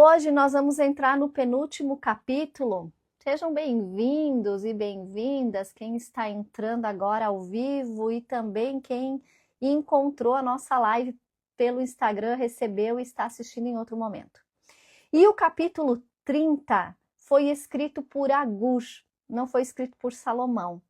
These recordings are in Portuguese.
hoje nós vamos entrar no penúltimo capítulo. Sejam bem-vindos e bem-vindas, quem está entrando agora ao vivo e também quem encontrou a nossa live pelo Instagram, recebeu e está assistindo em outro momento. E o capítulo 30 foi escrito por Agur, não foi escrito por Salomão.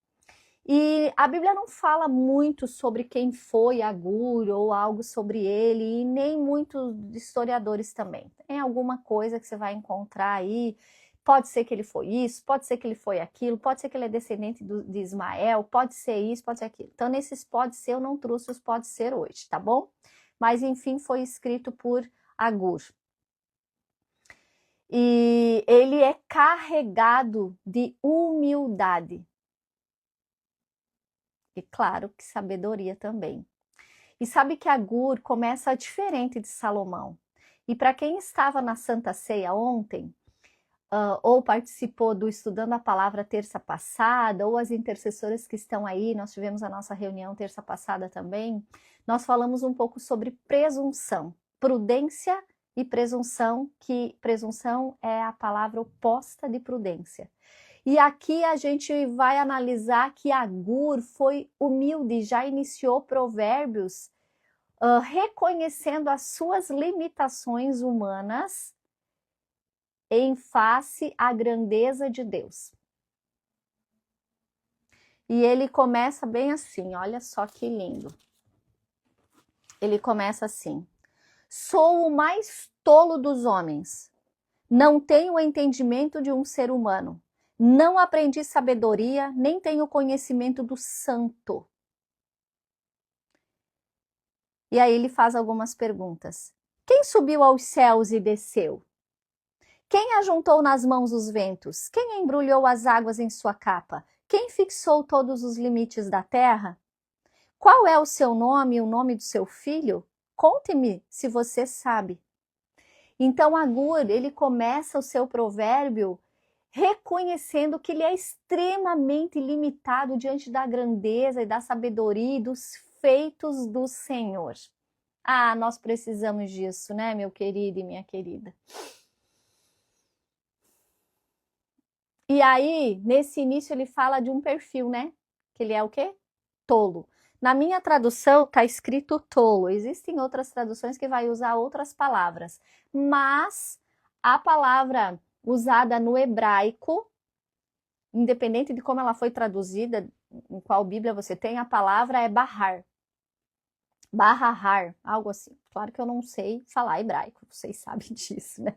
E a Bíblia não fala muito sobre quem foi Agur ou algo sobre ele, e nem muitos historiadores também. Tem alguma coisa que você vai encontrar aí, pode ser que ele foi isso, pode ser que ele foi aquilo, pode ser que ele é descendente de Ismael, pode ser isso, pode ser aquilo. Então, nesses pode ser, eu não trouxe os pode ser hoje, tá bom? Mas, enfim, foi escrito por Agur. E ele é carregado de humildade. E claro que sabedoria também. E sabe que Agur começa diferente de Salomão. E para quem estava na Santa Ceia ontem, ou participou do Estudando a Palavra terça passada, ou as intercessoras que estão aí, nós tivemos a nossa reunião terça passada também, nós falamos um pouco sobre presunção, prudência e presunção, que presunção é a palavra oposta de prudência. E aqui a gente vai analisar que Agur foi humilde, já iniciou Provérbios reconhecendo as suas limitações humanas em face à grandeza de Deus. E ele começa bem assim, olha só que lindo. Ele começa assim: sou o mais tolo dos homens, não tenho o entendimento de um ser humano. Não aprendi sabedoria, nem tenho conhecimento do santo. E aí ele faz algumas perguntas. Quem subiu aos céus e desceu? Quem ajuntou nas mãos os ventos? Quem embrulhou as águas em sua capa? Quem fixou todos os limites da terra? Qual é o seu nome e o nome do seu filho? Conte-me se você sabe. Então Agur, ele começa o seu provérbio reconhecendo que ele é extremamente limitado diante da grandeza e da sabedoria e dos feitos do Senhor. Ah, nós precisamos disso, né, meu querido e minha querida? E aí, nesse início, ele fala de um perfil, né? Que ele é o quê? Tolo. Na minha tradução, está escrito tolo. Existem outras traduções que vai usar outras palavras. Mas a palavra usada no hebraico, independente de como ela foi traduzida, em qual Bíblia você tem, a palavra é bahar. Bahar, algo assim. Claro que eu não sei falar hebraico, vocês sabem disso, né?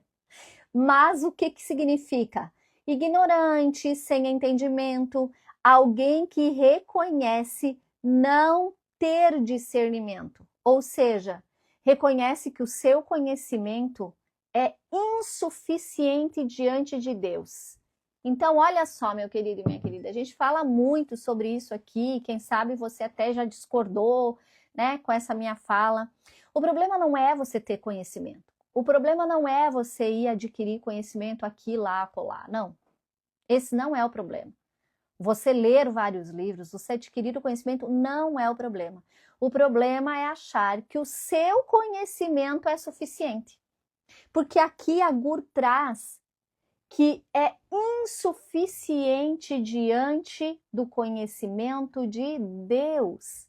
Mas o que significa? Ignorante, sem entendimento, alguém que reconhece não ter discernimento. Ou seja, reconhece que o seu conhecimento é insuficiente diante de Deus. Então, olha só, meu querido e minha querida, a gente fala muito sobre isso aqui, quem sabe você até já discordou, né, com essa minha fala. O problema não é você ter conhecimento. O problema não é você ir adquirir conhecimento aqui, lá, acolá. Não. Esse não é o problema. Você ler vários livros, você adquirir o conhecimento não é o problema. O problema é achar que o seu conhecimento é suficiente. Porque aqui Agur traz que é insuficiente diante do conhecimento de Deus.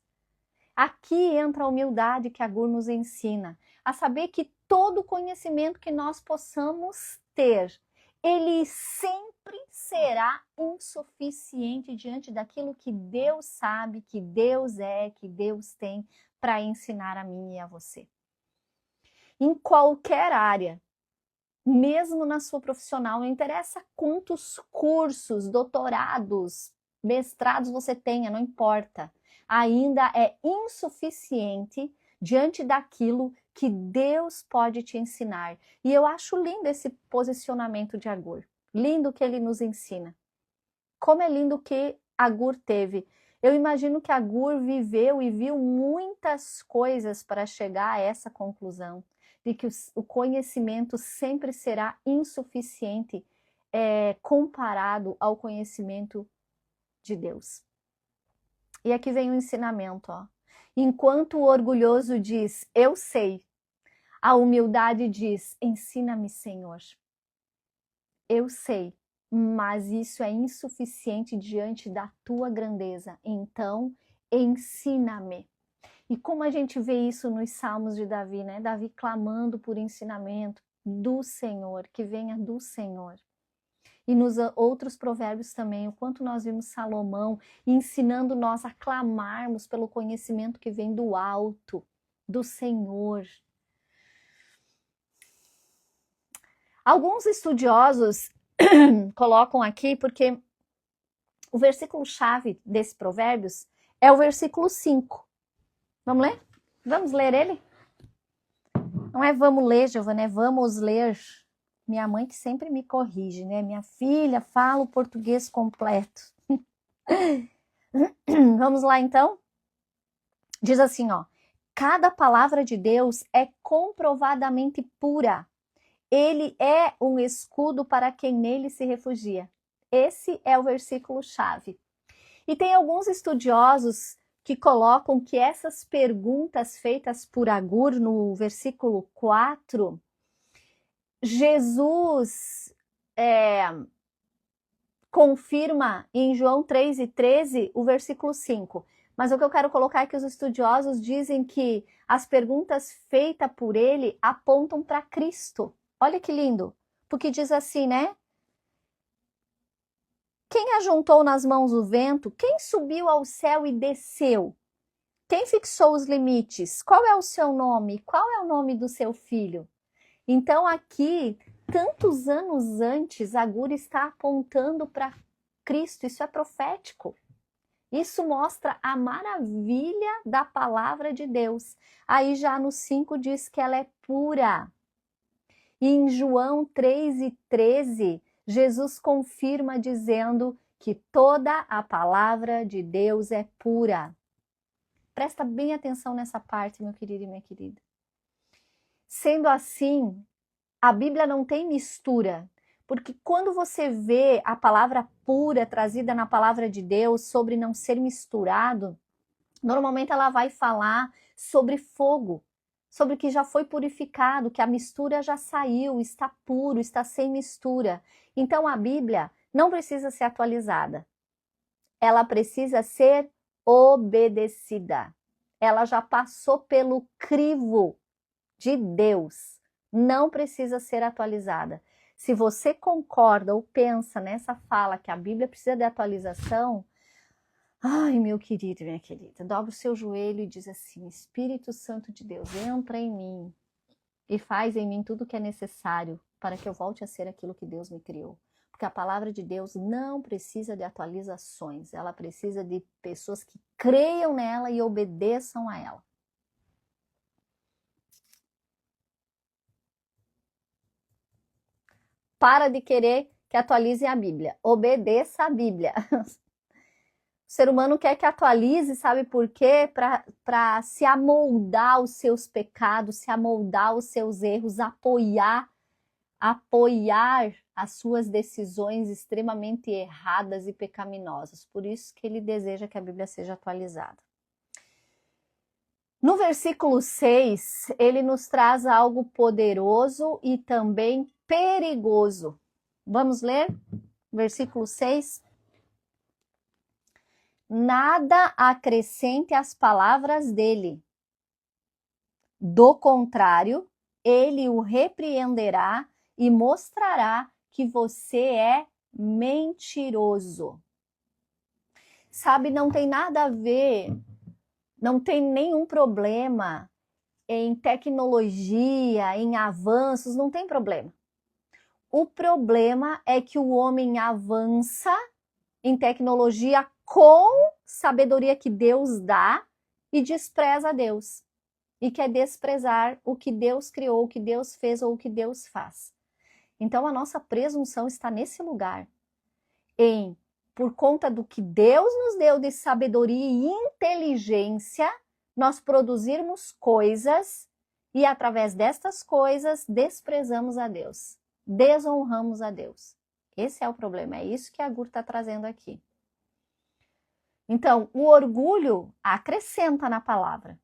Aqui entra a humildade que Agur nos ensina, a saber que todo conhecimento que nós possamos ter, ele sempre será insuficiente diante daquilo que Deus sabe, que Deus é, que Deus tem para ensinar a mim e a você. Em qualquer área, mesmo na sua profissional, não interessa quantos cursos, doutorados, mestrados você tenha, não importa. Ainda é insuficiente diante daquilo que Deus pode te ensinar. E eu acho lindo esse posicionamento de Agur. Lindo que ele nos ensina. Como é lindo que Agur teve. Eu imagino que Agur viveu e viu muitas coisas para chegar a essa conclusão de que o conhecimento sempre será insuficiente comparado ao conhecimento de Deus. E aqui vem o ensinamento, ó. Enquanto o orgulhoso diz, eu sei, A humildade diz: ensina-me, Senhor. Eu sei, mas isso é insuficiente diante da tua grandeza. Então, ensina-me. E como a gente vê isso nos Salmos de Davi, né? Davi clamando por ensinamento do Senhor, que venha do Senhor. E nos outros provérbios também, o quanto nós vimos Salomão ensinando nós a clamarmos pelo conhecimento que vem do alto, do Senhor. Alguns estudiosos colocam aqui, porque o versículo-chave desse provérbios é o versículo 5. Vamos ler? Vamos ler ele? Não é vamos ler, Giovana, é vamos ler. Minha mãe que sempre me corrige, né? Minha filha, fala o português completo. Vamos lá, então? Diz assim, ó. Cada palavra de Deus é comprovadamente pura. Ele é um escudo para quem nele se refugia. Esse é o versículo-chave. E tem alguns estudiosos que colocam que essas perguntas feitas por Agur no versículo 4, Jesus confirma em João 3:13 o versículo 5. Mas o que eu quero colocar é que os estudiosos dizem que as perguntas feitas por ele apontam para Cristo. Olha que lindo, porque diz assim, né? Quem ajuntou nas mãos o vento? Quem subiu ao céu e desceu? Quem fixou os limites? Qual é o seu nome? Qual é o nome do seu filho? Então aqui, tantos anos antes, Agur está apontando para Cristo. Isso é profético. Isso mostra a maravilha da palavra de Deus. Aí já no 5 diz que ela é pura. E em João 3:13, Jesus confirma dizendo que toda a palavra de Deus é pura. Presta bem atenção nessa parte, meu querido e minha querida. Sendo assim, a Bíblia não tem mistura, porque quando você vê a palavra pura trazida na palavra de Deus sobre não ser misturado, normalmente ela vai falar sobre fogo, sobre que já foi purificado, que a mistura já saiu, está puro, está sem mistura. Então a Bíblia não precisa ser atualizada. Ela precisa ser obedecida. Ela já passou pelo crivo de Deus. Não precisa ser atualizada. Se você concorda ou pensa nessa fala que a Bíblia precisa de atualização, ai, meu querido e minha querida, dobra o seu joelho e diz assim: Espírito Santo de Deus, entra em mim e faz em mim tudo o que é necessário para que eu volte a ser aquilo que Deus me criou. Porque a palavra de Deus não precisa de atualizações, ela precisa de pessoas que creiam nela e obedeçam a ela. Para de querer que atualize a Bíblia, obedeça a Bíblia. O ser humano quer que atualize, sabe por quê? Para se amoldar aos seus pecados, se amoldar aos seus erros, apoiar as suas decisões extremamente erradas e pecaminosas. Por isso que ele deseja que a Bíblia seja atualizada. No versículo 6, ele nos traz algo poderoso e também perigoso. Vamos ler? Versículo 6. Nada acrescente às palavras dele. Do contrário, ele o repreenderá e mostrará que você é mentiroso. Sabe, não tem nada a ver, não tem nenhum problema em tecnologia, em avanços, não tem problema. O problema é que o homem avança em tecnologia com sabedoria que Deus dá e despreza a Deus. E quer desprezar o que Deus criou, o que Deus fez ou o que Deus faz. Então a nossa presunção está nesse lugar, por conta do que Deus nos deu de sabedoria e inteligência, nós produzirmos coisas e através destas coisas desprezamos a Deus, desonramos a Deus. Esse é o problema, é isso que a Agur está trazendo aqui. Então, o orgulho acrescenta na palavra.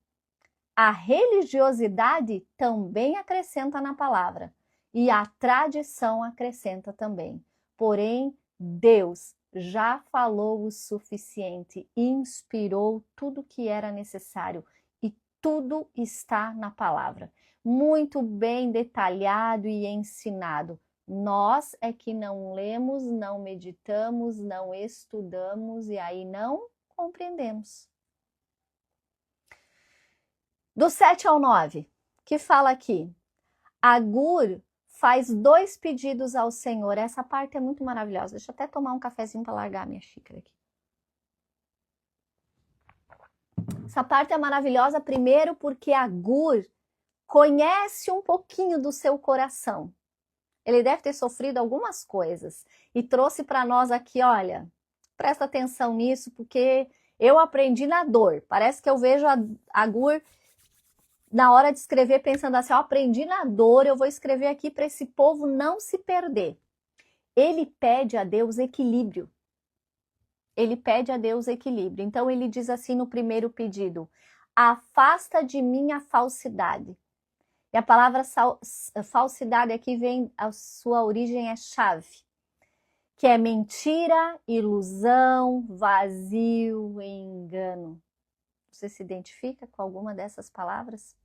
A religiosidade também acrescenta na palavra e a tradição acrescenta também. Porém, Deus já falou o suficiente, inspirou tudo que era necessário e tudo está na palavra. Muito bem detalhado e ensinado. Nós é que não lemos, não meditamos, não estudamos e aí não compreendemos. Do 7 ao 9, que fala aqui, Agur faz 2 pedidos ao Senhor. Essa parte é muito maravilhosa. Deixa eu até tomar um cafezinho para largar a minha xícara aqui. Essa parte é maravilhosa, primeiro porque Agur conhece um pouquinho do seu coração. Ele deve ter sofrido algumas coisas e trouxe para nós aqui, olha, presta atenção nisso, porque eu aprendi na dor. Parece que eu vejo Agur na hora de escrever pensando assim, eu aprendi na dor, eu vou escrever aqui para esse povo não se perder. Ele pede a Deus equilíbrio. Ele pede a Deus equilíbrio. Então ele diz assim no primeiro pedido, afasta de mim a falsidade. E a palavra falsidade aqui vem, a sua origem é chave, que é mentira, ilusão, vazio, engano. Você se identifica com alguma dessas palavras?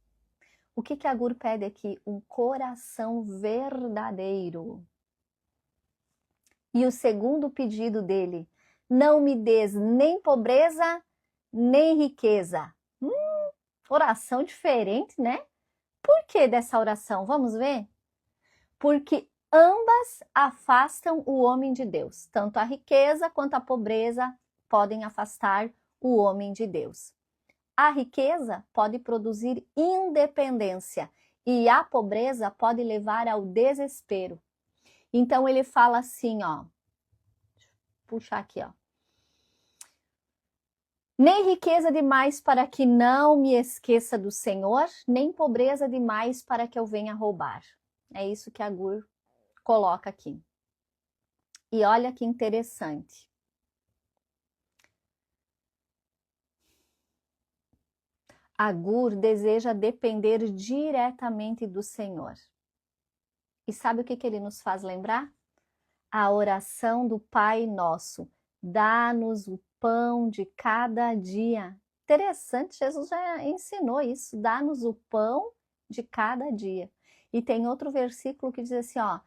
O que Agur pede aqui? Um coração verdadeiro. E o segundo pedido dele, não me des nem pobreza, nem riqueza. Oração diferente, né? Por que dessa oração? Vamos ver? Porque ambas afastam o homem de Deus. Tanto a riqueza quanto a pobreza podem afastar o homem de Deus. A riqueza pode produzir independência e a pobreza pode levar ao desespero. Então ele fala assim, ó. Deixa eu puxar aqui, ó. Nem riqueza demais para que não me esqueça do Senhor, nem pobreza demais para que eu venha roubar. É isso que Agur coloca aqui. E olha que interessante. Agur deseja depender diretamente do Senhor. E sabe o que ele nos faz lembrar? A oração do Pai Nosso. Dá-nos o pão de cada dia. Interessante, Jesus já ensinou isso. Dá-nos o pão de cada dia. E tem outro versículo que diz assim, ó.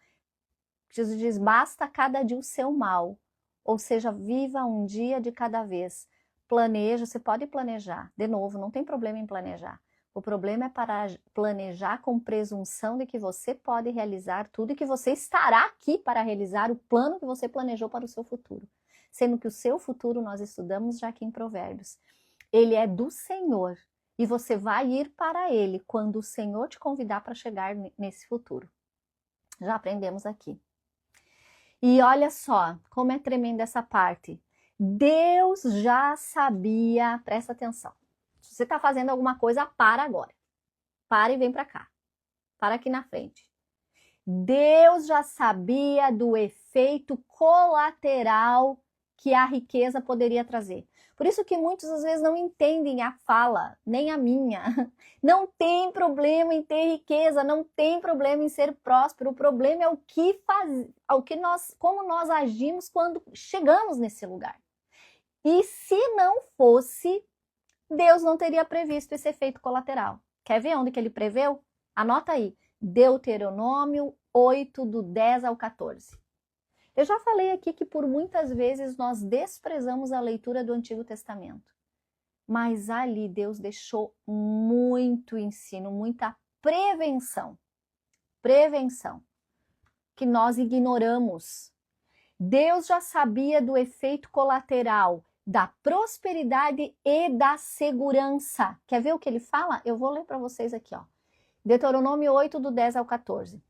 Jesus diz, basta cada dia o seu mal. Ou seja, viva um dia de cada vez. Planeja, você pode planejar. De novo, não tem problema em planejar. O problema é para planejar com presunção de que você pode realizar tudo e que você estará aqui para realizar o plano que você planejou para o seu futuro. Sendo que o seu futuro nós estudamos já aqui em Provérbios. Ele é do Senhor e você vai ir para ele quando o Senhor te convidar para chegar nesse futuro. Já aprendemos aqui. E olha só como é tremenda essa parte. Deus já sabia, presta atenção. Se você está fazendo alguma coisa, para agora. Para e vem para cá. Para aqui na frente. Deus já sabia do efeito colateral que a riqueza poderia trazer. Por isso que muitos às vezes não entendem a fala, nem a minha. Não tem problema em ter riqueza, não tem problema em ser próspero. O problema é o que como nós agimos quando chegamos nesse lugar. E se não fosse, Deus não teria previsto esse efeito colateral. Quer ver onde que ele preveu? Anota aí, Deuteronômio 8, do 10 ao 14. Eu já falei aqui que por muitas vezes nós desprezamos a leitura do Antigo Testamento. Mas ali Deus deixou muito ensino, muita prevenção. Prevenção. Que nós ignoramos. Deus já sabia do efeito colateral da prosperidade e da segurança. Quer ver o que ele fala? Eu vou ler para vocês aqui, ó. Deuteronômio 8, do 10 ao 14.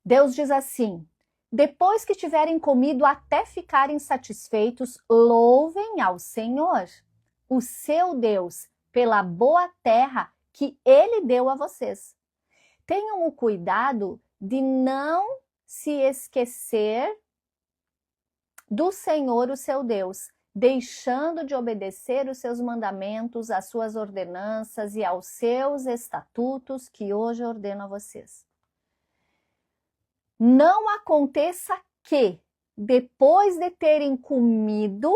Deus diz assim, depois que tiverem comido até ficarem satisfeitos, louvem ao Senhor, o seu Deus, pela boa terra que ele deu a vocês. Tenham o cuidado de não se esquecer do Senhor, o seu Deus, deixando de obedecer os seus mandamentos, as suas ordenanças e aos seus estatutos que hoje ordeno a vocês. Não aconteça que, depois de terem comido,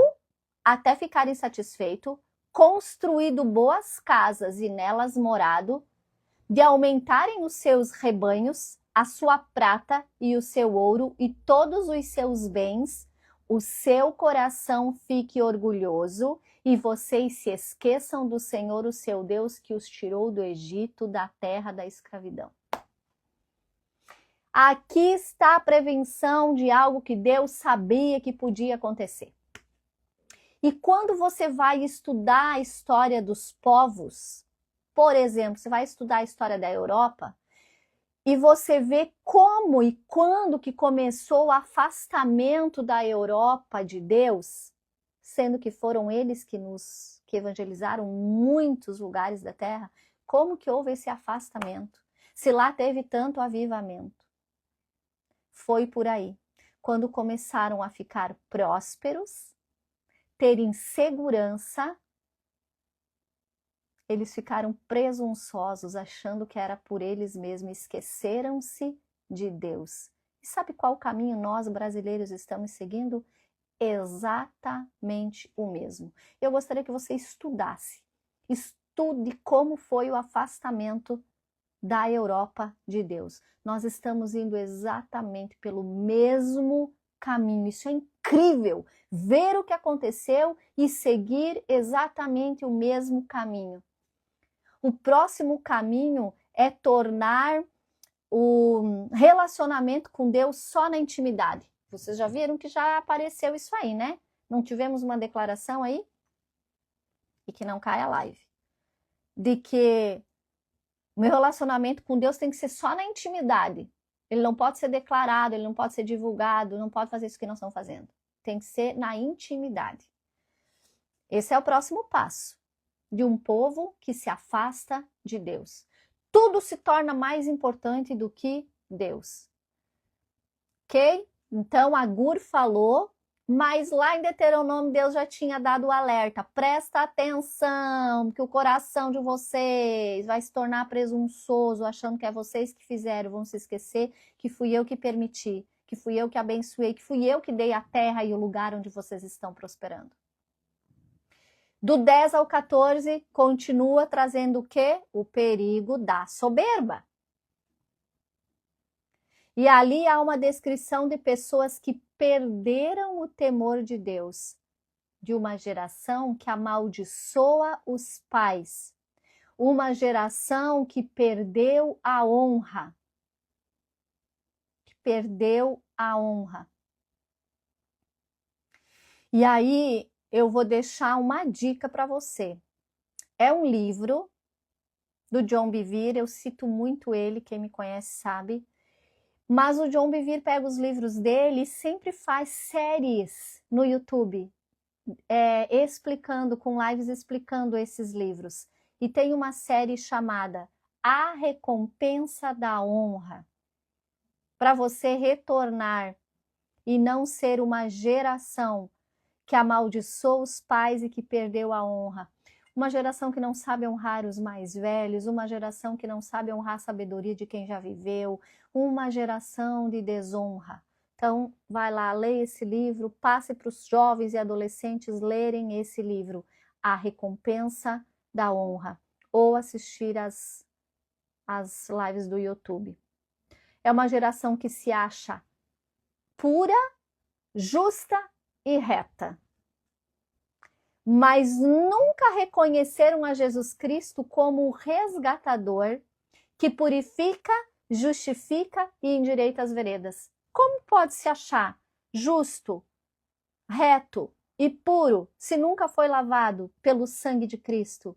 até ficarem satisfeitos, construído boas casas e nelas morado, de aumentarem os seus rebanhos, a sua prata e o seu ouro e todos os seus bens, o seu coração fique orgulhoso e vocês se esqueçam do Senhor, o seu Deus, que os tirou do Egito, da terra da escravidão. Aqui está a prevenção de algo que Deus sabia que podia acontecer. E quando você vai estudar a história dos povos, por exemplo, você vai estudar a história da Europa, e você vê como e quando que começou o afastamento da Europa de Deus, sendo que foram eles que evangelizaram muitos lugares da terra, como que houve esse afastamento? Se lá teve tanto avivamento. Foi por aí, quando começaram a ficar prósperos, terem segurança, eles ficaram presunçosos, achando que era por eles mesmos, esqueceram-se de Deus. E sabe qual caminho nós brasileiros estamos seguindo? Exatamente o mesmo. Eu gostaria que você estudasse, estude como foi o afastamento da Europa de Deus. Nós estamos indo exatamente pelo mesmo caminho. Isso é incrível, ver o que aconteceu e seguir exatamente o mesmo caminho. O próximo caminho é tornar o relacionamento com Deus só na intimidade. Vocês já viram que já apareceu isso aí, né? Não tivemos uma declaração aí? E que não caia a live. De que o meu relacionamento com Deus tem que ser só na intimidade. Ele não pode ser declarado, ele não pode ser divulgado, não pode fazer isso que nós estamos fazendo. Tem que ser na intimidade. Esse é o próximo passo de um povo que se afasta de Deus. Tudo se torna mais importante do que Deus. Ok? Então, Agur falou, mas lá em Deuteronômio Deus já tinha dado o alerta. Presta atenção, que o coração de vocês vai se tornar presunçoso, achando que é vocês que fizeram, vão se esquecer que fui eu que permiti, que fui eu que abençoei, que fui eu que dei a terra e o lugar onde vocês estão prosperando. Do 10 ao 14, continua trazendo o quê? O perigo da soberba. E ali há uma descrição de pessoas que perderam o temor de Deus, de uma geração que amaldiçoa os pais, uma geração que perdeu a honra, E aí eu vou deixar uma dica para você. É um livro do John Bevere, eu cito muito ele, quem me conhece sabe. Mas o John Bevere pega os livros dele e sempre faz séries no YouTube, com lives explicando esses livros. E tem uma série chamada A Recompensa da Honra, para você retornar e não ser uma geração que amaldiçoou os pais e que perdeu a honra. Uma geração que não sabe honrar os mais velhos, uma geração que não sabe honrar a sabedoria de quem já viveu, uma geração de desonra. Então, vai lá, leia esse livro, passe para os jovens e adolescentes lerem esse livro, A Recompensa da Honra, ou assistir as lives do YouTube. É uma geração que se acha pura, justa e reta, mas nunca reconheceram a Jesus Cristo como o resgatador que purifica, justifica e endireita as veredas. Como pode se achar justo, reto e puro se nunca foi lavado pelo sangue de Cristo?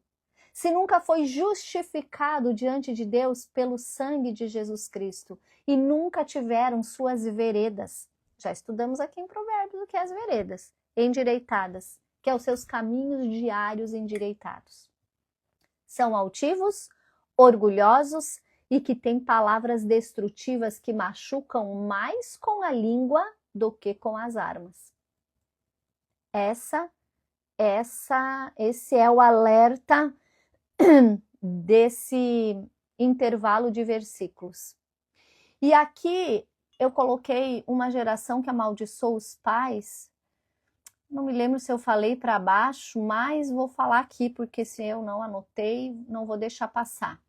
Se nunca foi justificado diante de Deus pelo sangue de Jesus Cristo e nunca tiveram suas veredas? Já estudamos aqui em Provérbios o que é as veredas, endireitadas, que é os seus caminhos diários endireitados. São altivos, orgulhosos e que têm palavras destrutivas que machucam mais com a língua do que com as armas. Essa Esse é o alerta desse intervalo de versículos. E aqui eu coloquei uma geração que amaldiçoou os pais. Não me lembro se eu falei para baixo, mas vou falar aqui, porque se eu não anotei, não vou deixar passar.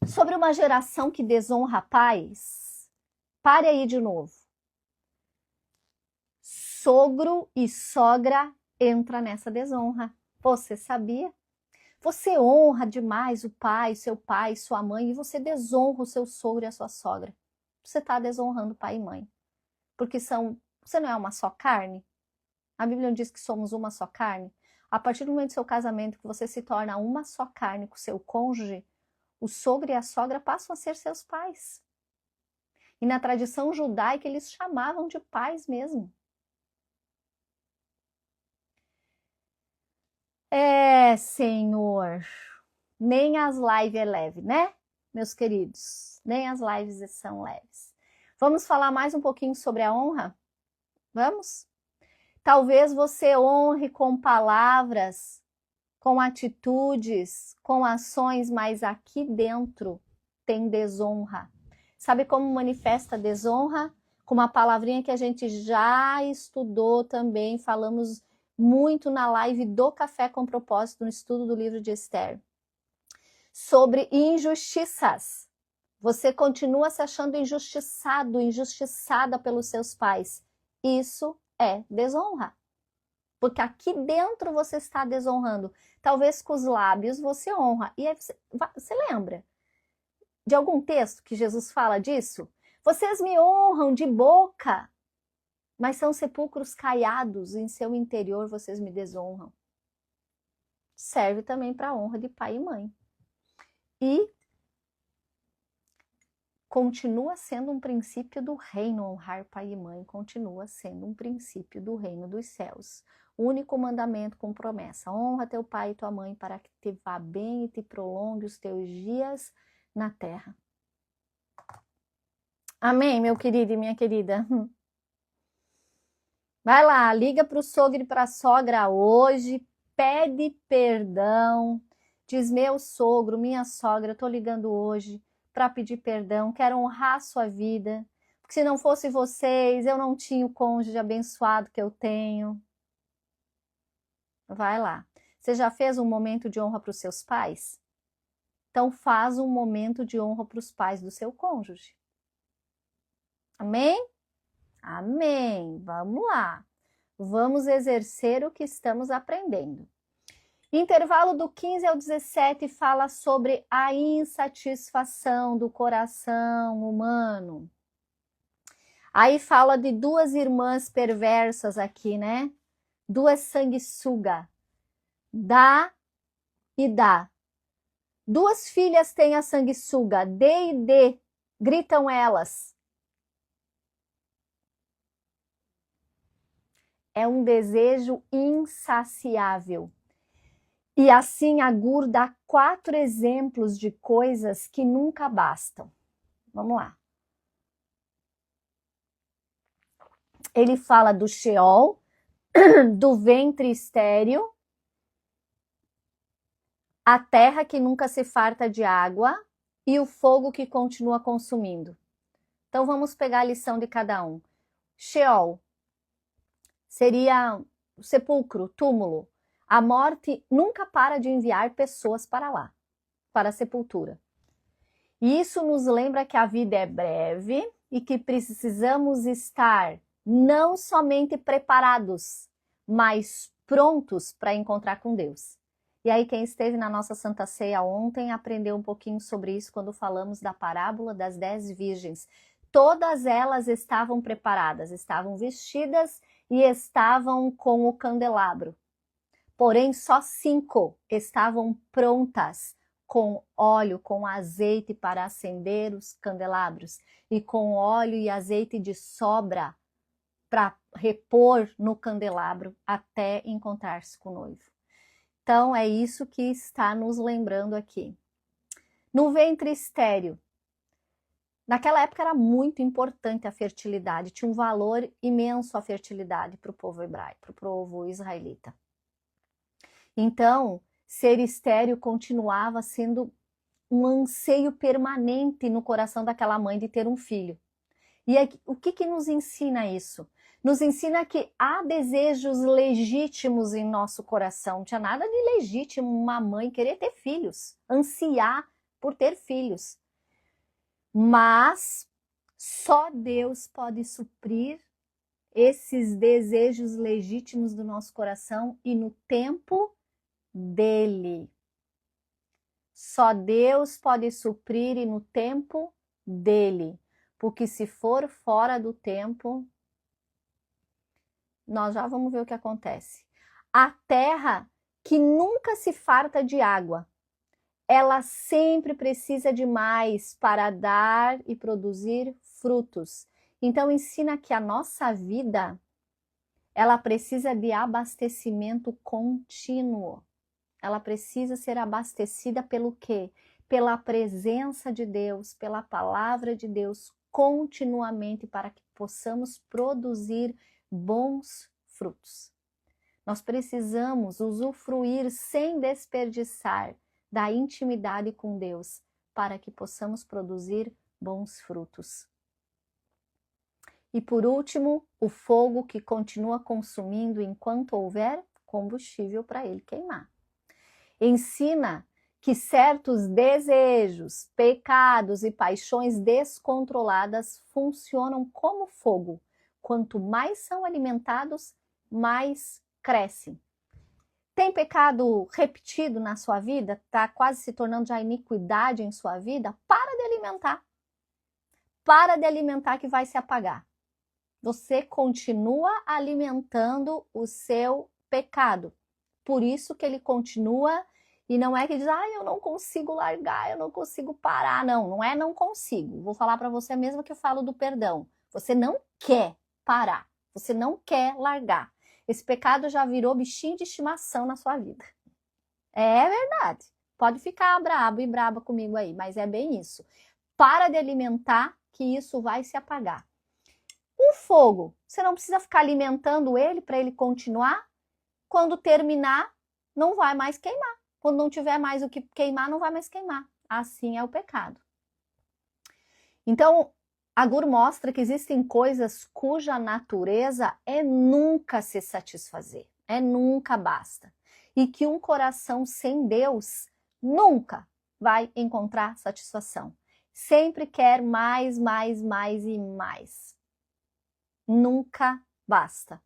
Sobre uma geração que desonra pais, pare aí de novo. Sogro e sogra entra nessa desonra. Você sabia? Você honra demais o pai, seu pai, sua mãe, e você desonra o seu sogro e a sua sogra. Você está desonrando pai e mãe. Porque você não é uma só carne? A Bíblia diz que somos uma só carne. A partir do momento do seu casamento, que você se torna uma só carne com seu cônjuge, o sogro e a sogra passam a ser seus pais. E na tradição judaica, eles chamavam de pais mesmo. Senhor, nem as lives é leve, né, meus queridos? Nem as lives são leves. Vamos falar mais um pouquinho sobre a honra? Vamos? Talvez você honre com palavras, com atitudes, com ações, mas aqui dentro tem desonra. Sabe como manifesta desonra? Com uma palavrinha que a gente já estudou também, falamos muito na live do Café com Propósito, no estudo do livro de Esther, sobre injustiças. Você continua se achando injustiçado, injustiçada pelos seus pais. Isso é desonra. Porque aqui dentro você está desonrando. Talvez com os lábios você honra. E aí você lembra de algum texto que Jesus fala disso? Vocês me honram de boca, mas são sepulcros caiados, em seu interior vocês me desonram. Serve também para a honra de pai e mãe. E continua sendo um princípio do reino, honrar pai e mãe, continua sendo um princípio do reino dos céus. Único mandamento com promessa: honra teu pai e tua mãe para que te vá bem e te prolongue os teus dias na terra. Amém, meu querido e minha querida? Vai lá, liga para o sogro e para a sogra hoje, pede perdão, diz: meu sogro, minha sogra, eu estou ligando hoje para pedir perdão, quero honrar a sua vida, porque se não fosse vocês, eu não tinha o cônjuge abençoado que eu tenho. Vai lá. Você já fez um momento de honra para os seus pais? Então faz um momento de honra para os pais do seu cônjuge. Amém? Amém. Vamos lá. Vamos exercer o que estamos aprendendo. Intervalo do 15 ao 17 fala sobre a insatisfação do coração humano. Aí fala de duas irmãs perversas aqui, né? Duas sanguessuga. Dá e dá. Duas filhas têm a sanguessuga, D e D, gritam elas. É um desejo insaciável. E assim a Gur dá 4 exemplos de coisas que nunca bastam. Vamos lá. Ele fala do Sheol, do ventre estéril, a terra que nunca se farta de água e o fogo que continua consumindo. Então vamos pegar a lição de cada um. Sheol seria o sepulcro, túmulo. A morte nunca para de enviar pessoas para lá, para a sepultura. E isso nos lembra que a vida é breve e que precisamos estar não somente preparados, mas prontos para encontrar com Deus. E aí quem esteve na nossa Santa Ceia ontem aprendeu um pouquinho sobre isso quando falamos da parábola das 10 virgens. Todas elas estavam preparadas, estavam vestidas e estavam com o candelabro. Porém, só 5 estavam prontas, com óleo, com azeite para acender os candelabros e com óleo e azeite de sobra para repor no candelabro até encontrar-se com o noivo. Então, é isso que está nos lembrando aqui. No ventre estéril, Naquela época era muito importante a fertilidade, tinha um valor imenso a fertilidade para o povo hebraico, para o povo israelita. Então, ser estéril continuava sendo um anseio permanente no coração daquela mãe de ter um filho. E o que nos ensina isso? Nos ensina que há desejos legítimos em nosso coração. Não tinha nada de legítimo uma mãe querer ter filhos, ansiar por ter filhos. Mas só Deus pode suprir esses desejos legítimos do nosso coração e no tempo dele. Só Deus pode suprir e no tempo dele. Porque se for fora do tempo, nós já vamos ver o que acontece. A terra que nunca se farta de água, ela sempre precisa de mais para dar e produzir frutos. Então ensina que a nossa vida, ela precisa de abastecimento contínuo. Ela precisa ser abastecida pelo quê? Pela presença de Deus, pela palavra de Deus, continuamente, para que possamos produzir bons frutos. Nós precisamos usufruir sem desperdiçar da intimidade com Deus, para que possamos produzir bons frutos. E por último, o fogo que continua consumindo enquanto houver combustível para ele queimar. Ensina que certos desejos, pecados e paixões descontroladas funcionam como fogo. Quanto mais são alimentados, mais crescem. Tem pecado repetido na sua vida? Está quase se tornando já iniquidade em sua vida? Para de alimentar. Para de alimentar que vai se apagar. Você continua alimentando o seu pecado. Por isso que ele continua, e não é que diz, eu não consigo largar, eu não consigo parar. Não, não é não consigo. Vou falar para você mesmo que eu falo do perdão. Você não quer parar, você não quer largar. Esse pecado já virou bichinho de estimação na sua vida. É verdade. Pode ficar brabo e braba comigo aí, mas é bem isso. Para de alimentar que isso vai se apagar. O fogo, você não precisa ficar alimentando ele para ele continuar. Quando terminar, não vai mais queimar. Quando não tiver mais o que queimar, não vai mais queimar. Assim é o pecado. Então, Agur mostra que existem coisas cuja natureza é nunca se satisfazer, é nunca basta. E que um coração sem Deus nunca vai encontrar satisfação. Sempre quer mais, mais, mais e mais. Nunca basta.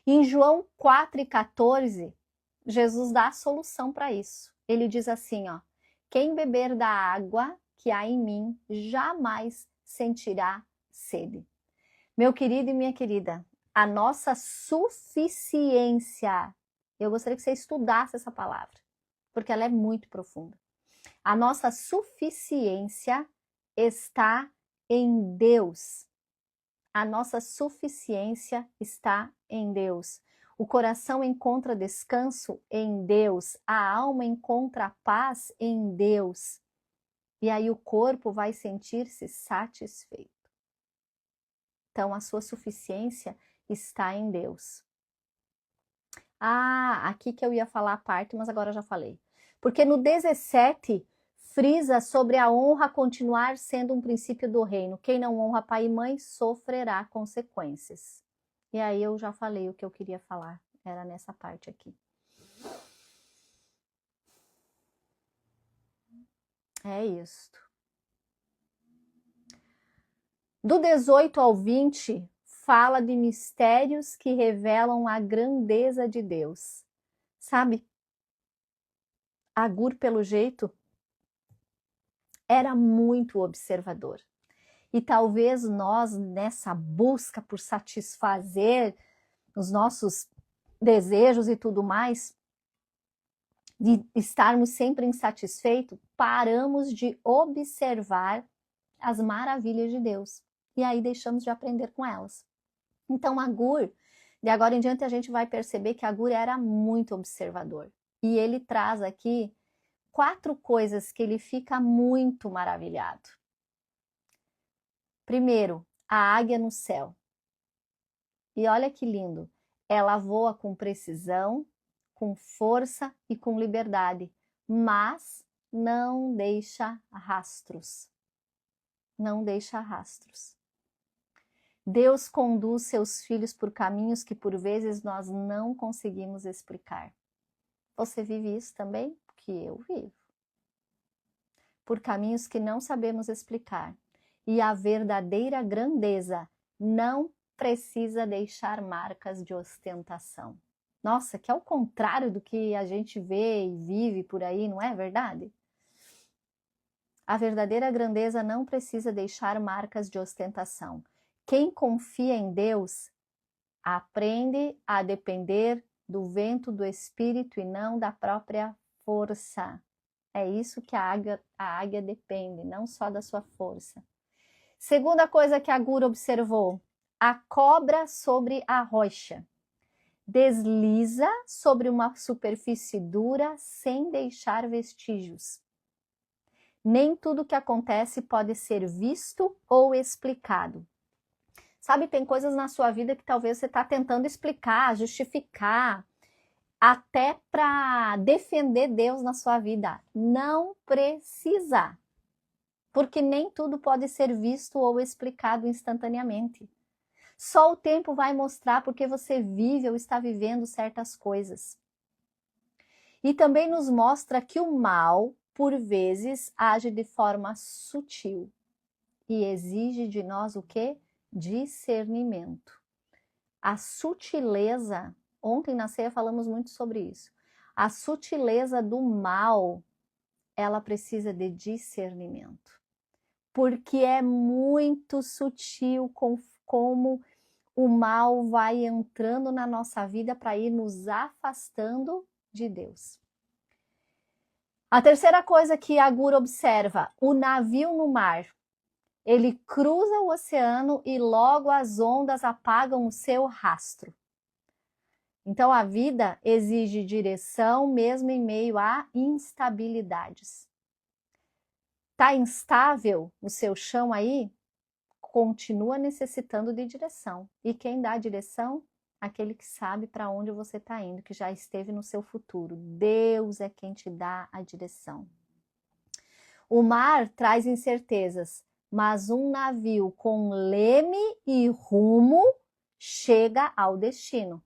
Em João 4,14, Jesus dá a solução para isso. Ele diz assim, quem beber da água que há em mim, jamais sentirá sede. Meu querido e minha querida, a nossa suficiência, eu gostaria que você estudasse essa palavra, porque ela é muito profunda. A nossa suficiência está em Deus. A nossa suficiência está em Deus. O coração encontra descanso em Deus. A alma encontra paz em Deus. E aí o corpo vai sentir-se satisfeito. Então, a sua suficiência está em Deus. Aqui que eu ia falar a parte, mas agora eu já falei. Porque no 17, frisa sobre a honra continuar sendo um princípio do reino. Quem não honra pai e mãe sofrerá consequências. E aí eu já falei o que eu queria falar. Era nessa parte aqui. É isto. Do 18 ao 20, fala de mistérios que revelam a grandeza de Deus. Sabe? Agur, pelo jeito, era muito observador. E talvez nós, nessa busca por satisfazer os nossos desejos e tudo mais, de estarmos sempre insatisfeitos, paramos de observar as maravilhas de Deus. E aí deixamos de aprender com elas. Então, Agur, de agora em diante a gente vai perceber que Agur era muito observador. E ele traz aqui 4 coisas que ele fica muito maravilhado. Primeiro, a águia no céu. E olha que lindo, ela voa com precisão, com força e com liberdade, mas não deixa rastros. Não deixa rastros. Deus conduz seus filhos por caminhos que por vezes nós não conseguimos explicar. Você vive isso também? Porque eu vivo. Por caminhos que não sabemos explicar. E a verdadeira grandeza não precisa deixar marcas de ostentação. Nossa, que é o contrário do que a gente vê e vive por aí, não é verdade? A verdadeira grandeza não precisa deixar marcas de ostentação. Quem confia em Deus aprende a depender do vento do Espírito e não da própria força. É isso que a águia depende, não só da sua força. Segunda coisa que Agur observou, a cobra sobre a rocha. Desliza sobre uma superfície dura sem deixar vestígios. Nem tudo que acontece pode ser visto ou explicado. Sabe, tem coisas na sua vida que talvez você está tentando explicar, justificar, até para defender Deus na sua vida. Não precisa, porque nem tudo pode ser visto ou explicado instantaneamente. Só o tempo vai mostrar porque você vive ou está vivendo certas coisas. E também nos mostra que o mal, por vezes, age de forma sutil e exige de nós o quê? Discernimento. A sutileza, ontem na ceia falamos muito sobre isso, a sutileza do mal, ela precisa de discernimento. Porque é muito sutil como o mal vai entrando na nossa vida para ir nos afastando de Deus. A terceira coisa que Agur observa, o navio no mar. Ele cruza o oceano e logo as ondas apagam o seu rastro. Então a vida exige direção mesmo em meio a instabilidades. Tá instável o seu chão aí? Continua necessitando de direção. E quem dá a direção? Aquele que sabe para onde você está indo, que já esteve no seu futuro. Deus é quem te dá a direção. O mar traz incertezas, mas um navio com leme e rumo chega ao destino.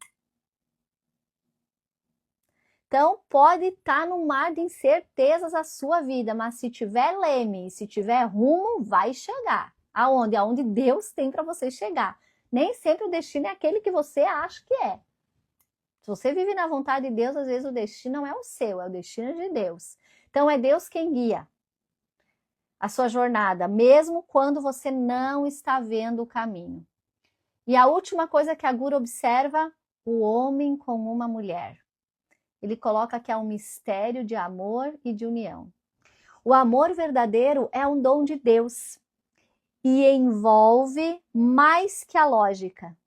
Então, pode estar no mar de incertezas a sua vida, mas se tiver leme, se tiver rumo, vai chegar. Aonde? Aonde Deus tem para você chegar. Nem sempre o destino é aquele que você acha que é. Se você vive na vontade de Deus, às vezes o destino não é o seu, é o destino de Deus. Então, é Deus quem guia a sua jornada, mesmo quando você não está vendo o caminho. E a última coisa que Agur observa, o homem com uma mulher. Ele coloca que é um mistério de amor e de união. O amor verdadeiro é um dom de Deus e envolve mais que a lógica.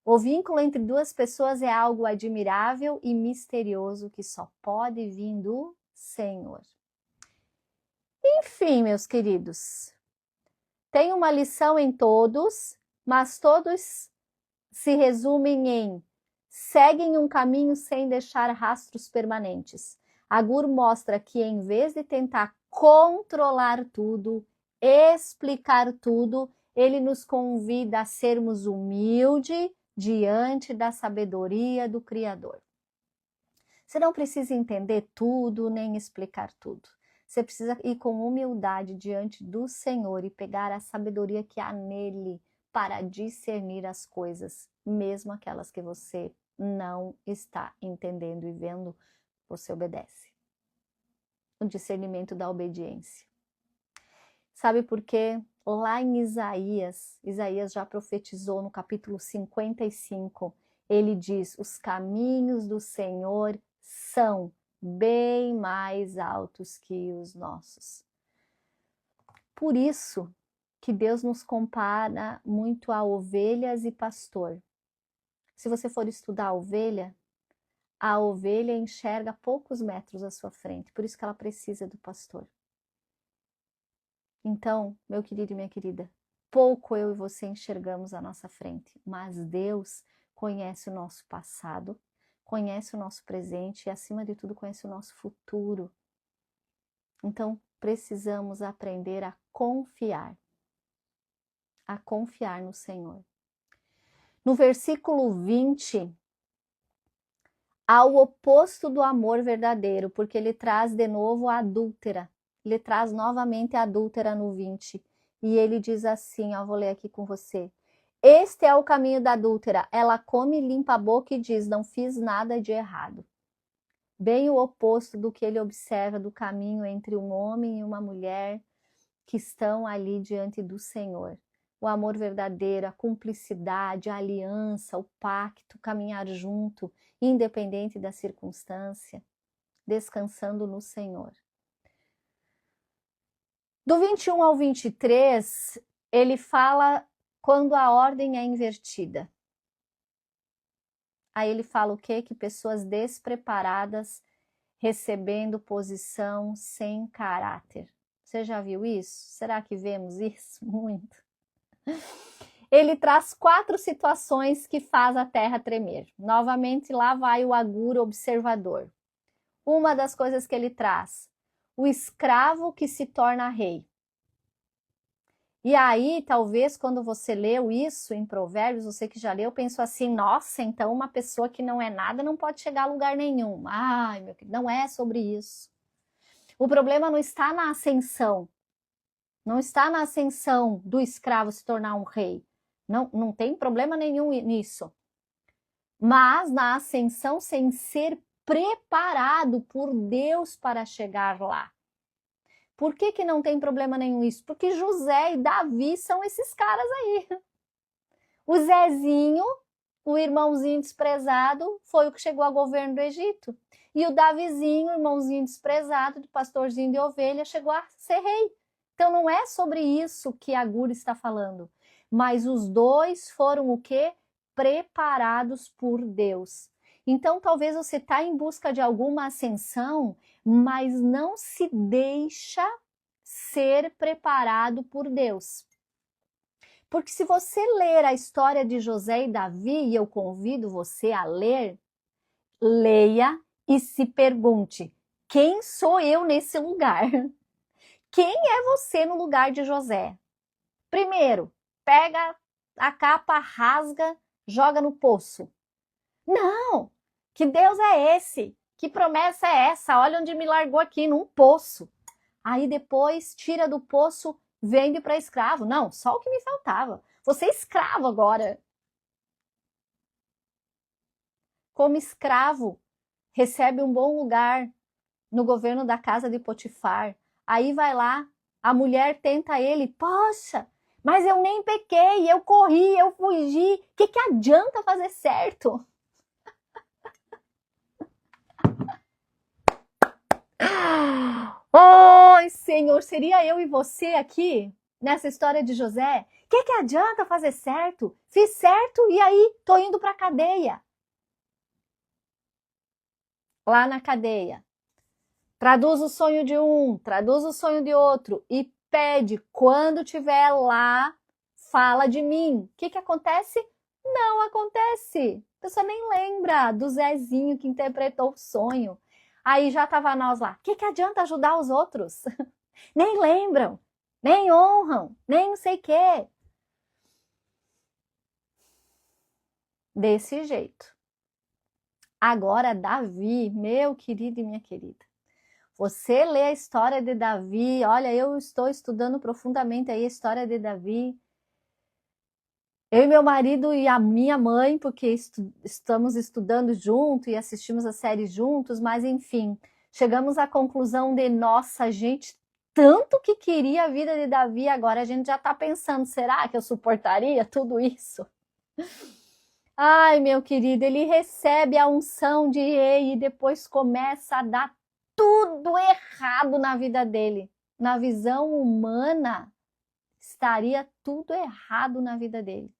O vínculo entre duas pessoas é algo admirável e misterioso que só pode vir do Senhor. Enfim, meus queridos, tem uma lição em todos, mas todos se resumem em seguem um caminho sem deixar rastros permanentes. Agur mostra que em vez de tentar controlar tudo, explicar tudo, ele nos convida a sermos humildes diante da sabedoria do Criador. Você não precisa entender tudo, nem explicar tudo. Você precisa ir com humildade diante do Senhor e pegar a sabedoria que há nele para discernir as coisas, mesmo aquelas que você não está entendendo e vendo, você obedece. O discernimento da obediência. Sabe por quê? Lá em Isaías já profetizou no capítulo 55, ele diz, os caminhos do Senhor são bem mais altos que os nossos. Por isso que Deus nos compara muito a ovelhas e pastor. Se você for estudar a ovelha enxerga poucos metros à sua frente, por isso que ela precisa do pastor. Então, meu querido e minha querida, pouco eu e você enxergamos à nossa frente, mas Deus conhece o nosso passado, conhece o nosso presente e, acima de tudo, conhece o nosso futuro. Então, precisamos aprender a confiar no Senhor. No versículo 20, ao oposto do amor verdadeiro, porque ele traz de novo a adúltera. Ele traz novamente a adúltera no 20. E ele diz assim, ó, vou ler aqui com você. Este é o caminho da adúltera. Ela come, limpa a boca e diz, não fiz nada de errado. Bem o oposto do que ele observa do caminho entre um homem e uma mulher que estão ali diante do Senhor. O amor verdadeiro, a cumplicidade, a aliança, o pacto, caminhar junto, independente da circunstância, descansando no Senhor. Do 21 ao 23, ele fala quando a ordem é invertida. Aí ele fala o quê? Que pessoas despreparadas recebendo posição sem caráter. Você já viu isso? Será que vemos isso? Muito. Ele traz 4 situações que faz a terra tremer. Novamente, lá vai o agur observador. Uma das coisas que ele traz, o escravo que se torna rei. E aí, talvez, quando você leu isso em Provérbios, você que já leu, pensou assim, nossa, então uma pessoa que não é nada não pode chegar a lugar nenhum. Ai, meu querido, não é sobre isso. O problema não está na ascensão. Não está na ascensão do escravo se tornar um rei. Não tem problema nenhum nisso. Mas na ascensão sem ser preparado por Deus para chegar lá. Por que não tem problema nenhum isso? Porque José e Davi são esses caras aí. O Zezinho, o irmãozinho desprezado, foi o que chegou ao governo do Egito. E o Davizinho, o irmãozinho desprezado, do pastorzinho de ovelha, chegou a ser rei. Então não é sobre isso que Agur está falando. Mas os dois foram o quê? Preparados por Deus. Então talvez você está em busca de alguma ascensão, mas não se deixa ser preparado por Deus. Porque se você ler a história de José e Davi, e eu convido você a ler, leia e se pergunte, quem sou eu nesse lugar? Quem é você no lugar de José? Primeiro, pega a capa, rasga, joga no poço. Não! Que Deus é esse? Que promessa é essa? Olha onde me largou aqui, num poço. Aí depois tira do poço, vende para escravo. Não, só o que me faltava. Você é escravo agora. Como escravo, recebe um bom lugar no governo da casa de Potifar. Aí vai lá, a mulher tenta ele. Poxa, mas eu nem pequei, eu corri, eu fugi. O que adianta fazer certo? Oi, Senhor, seria eu e você aqui nessa história de José? O que adianta fazer certo? Fiz certo e aí tô indo para a cadeia. Lá na cadeia. Traduz o sonho de um, traduz o sonho de outro e pede, quando tiver lá, fala de mim. O que acontece? Não acontece. A pessoa nem lembra do Zezinho que interpretou o sonho. Aí já tava nós lá. O que adianta ajudar os outros? Nem lembram, nem honram, nem não sei o quê. Desse jeito. Agora, Davi, meu querido e minha querida. Você lê a história de Davi, olha, eu estou estudando profundamente aí a história de Davi. Eu e meu marido e a minha mãe, porque estamos estudando junto e assistimos a série juntos, mas enfim, chegamos à conclusão de, nossa, gente, tanto que queria a vida de Davi, agora a gente já está pensando, será que eu suportaria tudo isso? Ai, meu querido, ele recebe a unção de rei e depois começa a dar tudo errado na vida dele. Na visão humana, estaria tudo errado na vida dele.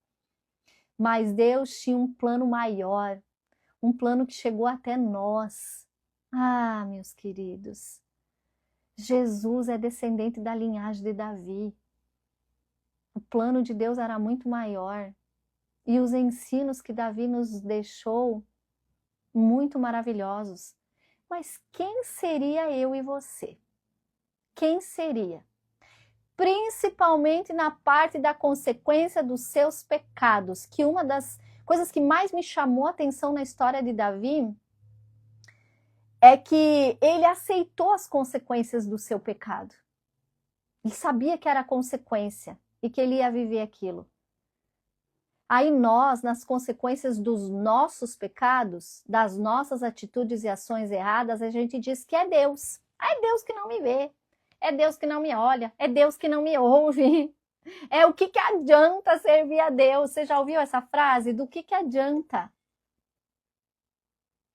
Mas Deus tinha um plano maior, um plano que chegou até nós. Ah, meus queridos, Jesus é descendente da linhagem de Davi. O plano de Deus era muito maior. E os ensinos que Davi nos deixou, muito maravilhosos. Mas quem seria eu e você? Quem seria? Principalmente na parte da consequência dos seus pecados, que uma das coisas que mais me chamou a atenção na história de Davi é que ele aceitou as consequências do seu pecado. Ele sabia que era consequência e que ele ia viver aquilo. Aí nós, nas consequências dos nossos pecados, das nossas atitudes e ações erradas, a gente diz que é Deus. Ah, é Deus que não me vê. É Deus que não me olha. É Deus que não me ouve. É o que adianta servir a Deus? Você já ouviu essa frase? Do que adianta?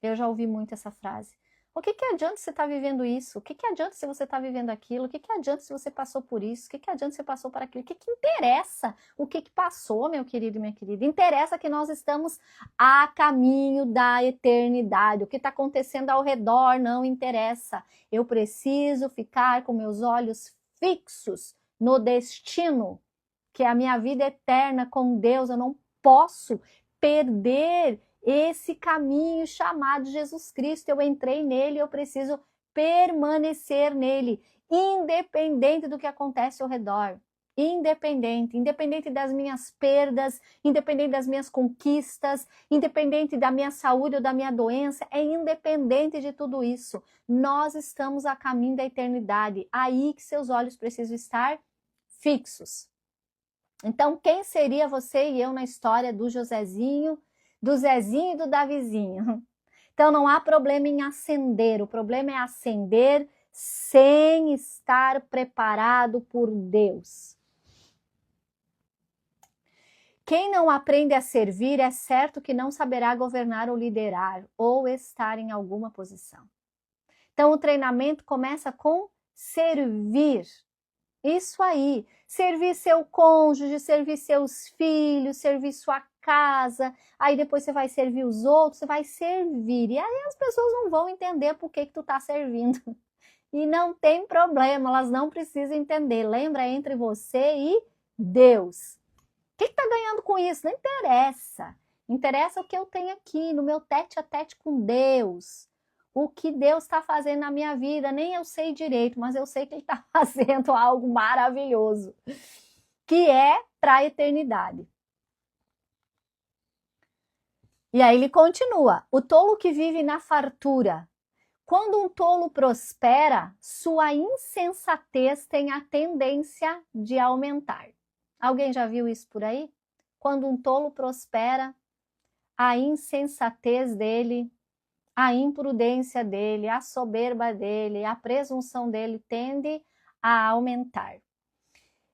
Eu já ouvi muito essa frase. O que adianta você estar vivendo isso? O que adianta se você está vivendo aquilo? O que adianta se você passou por isso? O que adianta se você passou por aquilo? O que interessa o que passou, meu querido e minha querida? Interessa que nós estamos a caminho da eternidade. O que está acontecendo ao redor não interessa. Eu preciso ficar com meus olhos fixos no destino, que é a minha vida eterna com Deus. Eu não posso perder esse caminho chamado Jesus Cristo. Eu entrei nele, eu preciso permanecer nele, independente do que acontece ao redor. Independente das minhas perdas, independente das minhas conquistas, independente da minha saúde ou da minha doença, é independente de tudo isso. Nós estamos a caminho da eternidade, aí que seus olhos precisam estar fixos. Então, quem seria você e eu na história do Josézinho, do Zezinho e do Davizinho? Então, não há problema em acender, o problema é acender sem estar preparado por Deus. Quem não aprende a servir é certo que não saberá governar ou liderar, ou estar em alguma posição. Então, o treinamento começa com servir. Isso aí, servir seu cônjuge, servir seus filhos, servir sua casa, aí depois você vai servir os outros, você vai servir. E aí as pessoas não vão entender por que tu tá servindo. E não tem problema, elas não precisam entender. Lembra, é entre você e Deus. O que tá ganhando com isso? Não interessa. Interessa o que eu tenho aqui, no meu tete a tete com Deus. O que Deus está fazendo na minha vida, nem eu sei direito, mas eu sei que Ele está fazendo algo maravilhoso, que é para a eternidade. E aí ele continua, o tolo que vive na fartura. Quando um tolo prospera, sua insensatez tem a tendência de aumentar. Alguém já viu isso por aí? Quando um tolo prospera, a insensatez dele, a imprudência dele, a soberba dele, a presunção dele tende a aumentar.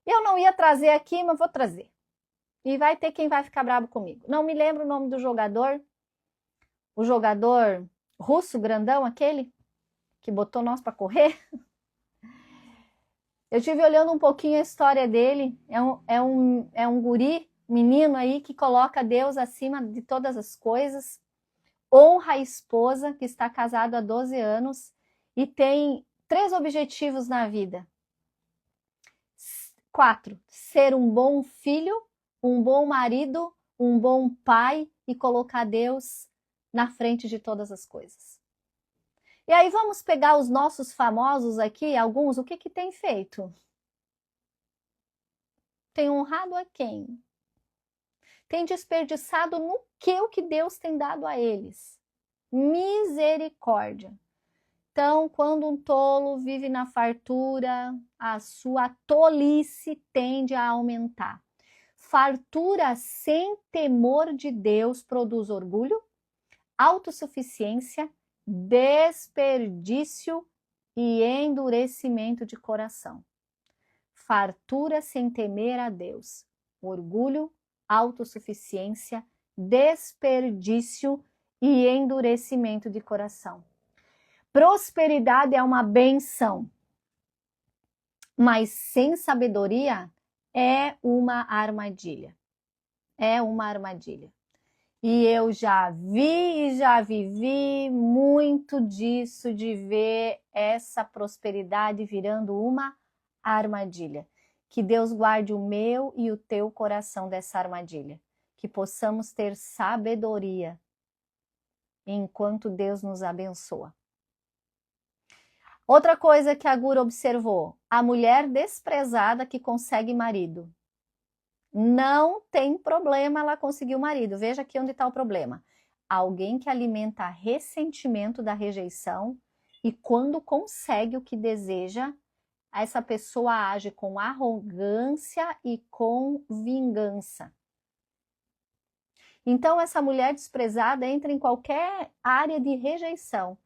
Eu não ia trazer aqui, mas vou trazer. E vai ter quem vai ficar bravo comigo. Não me lembro o nome do jogador. O jogador russo, grandão, aquele que botou nós para correr. Eu estive olhando um pouquinho a história dele. É um guri, menino aí, que coloca Deus acima de todas as coisas. Honra a esposa, que está casado há 12 anos e tem 3 objetivos na vida. 4, ser um bom filho, um bom marido, um bom pai e colocar Deus na frente de todas as coisas. E aí vamos pegar os nossos famosos aqui, alguns, o que tem feito? Tem honrado a quem? Tem desperdiçado no que o que Deus tem dado a eles. Misericórdia. Então, quando um tolo vive na fartura, a sua tolice tende a aumentar. Fartura sem temor de Deus produz orgulho, autossuficiência, desperdício e endurecimento de coração. Fartura sem temer a Deus, orgulho, autossuficiência, desperdício e endurecimento de coração. Prosperidade é uma benção, mas sem sabedoria é uma armadilha. É uma armadilha. E eu já vi e já vivi muito disso, de ver essa prosperidade virando uma armadilha. Que Deus guarde o meu e o teu coração dessa armadilha. Que possamos ter sabedoria enquanto Deus nos abençoa. Outra coisa que a Gura observou, a mulher desprezada que consegue marido. Não tem problema ela conseguir o marido. Veja aqui onde está o problema. Alguém que alimenta ressentimento da rejeição e quando consegue o que deseja, essa pessoa age com arrogância e com vingança. Então, essa mulher desprezada entra em qualquer área de rejeição.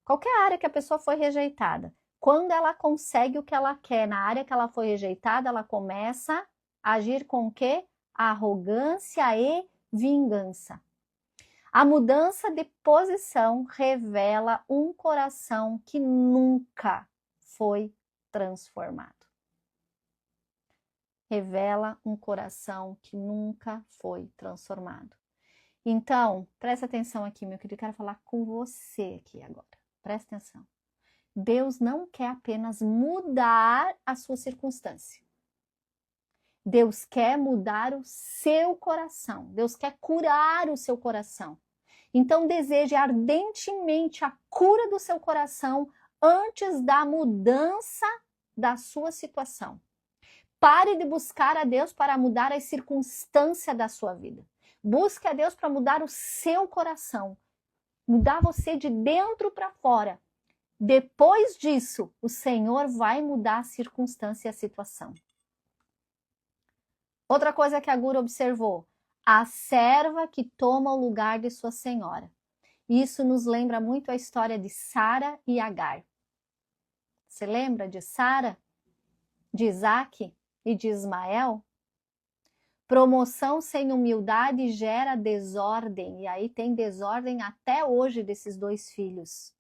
Qualquer área que a pessoa foi rejeitada. Quando ela consegue o que ela quer na área que ela foi rejeitada, ela começa a agir com o quê? Arrogância e vingança. A mudança de posição revela um coração que nunca foi transformado. Revela um coração que nunca foi transformado. Então, presta atenção aqui, meu querido, eu quero falar com você aqui agora. Presta atenção. Deus não quer apenas mudar a sua circunstância. Deus quer mudar o seu coração. Deus quer curar o seu coração. Então, deseje ardentemente a cura do seu coração antes da mudança da sua situação. Pare de buscar a Deus para mudar as circunstâncias da sua vida. Busque a Deus para mudar o seu coração. Mudar você de dentro para fora. Depois disso, o Senhor vai mudar a circunstância e a situação. Outra coisa que a Gura observou. A serva que toma o lugar de sua senhora. Isso nos lembra muito a história de Sara e Agar. Você lembra de Sara, de Isaac e de Ismael? Promoção sem humildade gera desordem. E aí tem desordem até hoje desses dois filhos.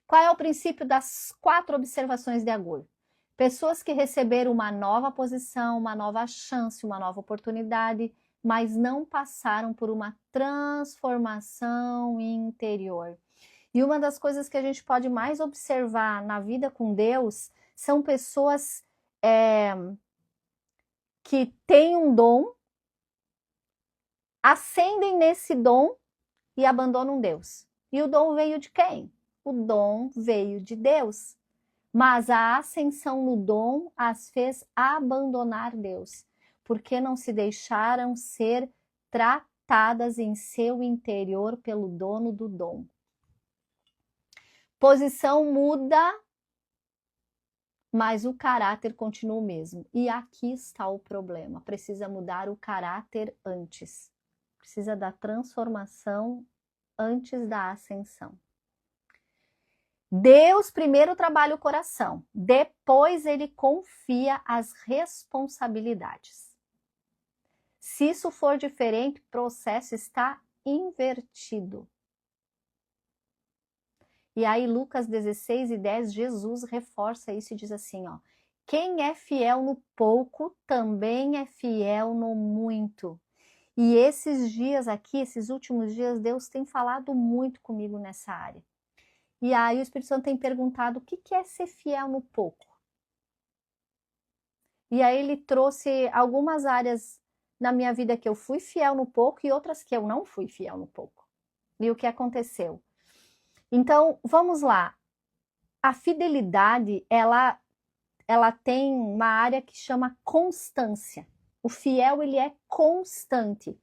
Qual é o princípio das 4 observações de Agur? Pessoas que receberam uma nova posição, uma nova chance, uma nova oportunidade, mas não passaram por uma transformação interior. E uma das coisas que a gente pode mais observar na vida com Deus são pessoas que têm um dom, ascendem nesse dom e abandonam Deus. E o dom veio de quem? O dom veio de Deus. Mas a ascensão no dom as fez abandonar Deus, porque não se deixaram ser tratadas em seu interior pelo dono do dom. Posição muda, mas o caráter continua o mesmo. E aqui está o problema. Precisa mudar o caráter antes. Precisa da transformação antes da ascensão. Deus primeiro trabalha o coração, depois ele confia as responsabilidades. Se isso for diferente, o processo está invertido. E aí Lucas 16:10, Jesus reforça isso e diz assim, ó, quem é fiel no pouco, também é fiel no muito. E esses dias aqui, esses últimos dias, Deus tem falado muito comigo nessa área. E aí o Espírito Santo tem perguntado o que é ser fiel no pouco. E aí ele trouxe algumas áreas na minha vida que eu fui fiel no pouco e outras que eu não fui fiel no pouco. E o que aconteceu? Então, vamos lá. A fidelidade, ela tem uma área que chama constância. O fiel, ele é constante.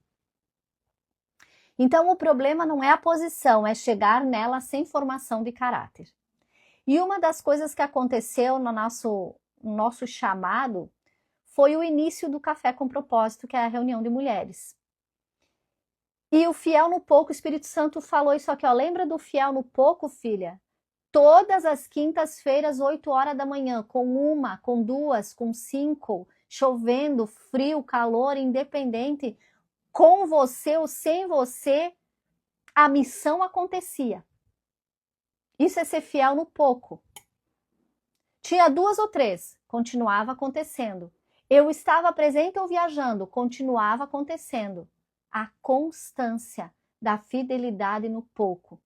Então, o problema não é a posição, é chegar nela sem formação de caráter. E uma das coisas que aconteceu no nosso chamado foi o início do Café com Propósito, que é a reunião de mulheres. E o fiel no pouco, o Espírito Santo falou isso aqui, ó, lembra do fiel no pouco, filha? Todas as quintas-feiras, 8 horas da manhã, com 1, com 2, com 5, chovendo, frio, calor, independente, com você ou sem você, a missão acontecia. Isso é ser fiel no pouco. Tinha 2 ou 3, continuava acontecendo. Eu estava presente ou viajando, continuava acontecendo. A constância da fidelidade no pouco.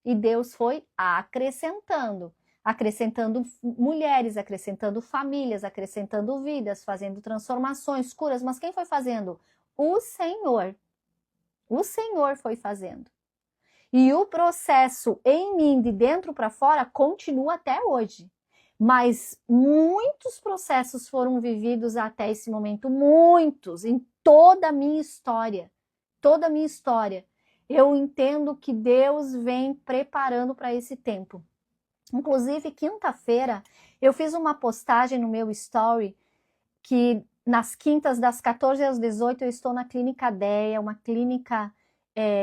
E Deus foi acrescentando. acrescentando mulheres, acrescentando famílias, acrescentando vidas, fazendo transformações, curas. Mas quem foi fazendo? O Senhor. O Senhor foi fazendo. E o processo em mim, de dentro para fora, continua até hoje. Mas muitos processos foram vividos até esse momento, muitos, em toda a minha história. Toda a minha história. Eu entendo que Deus vem preparando para esse tempo. Inclusive, quinta-feira, eu fiz uma postagem no meu story que nas quintas, das 14 às 18, eu estou na Clínica DEA, uma clínica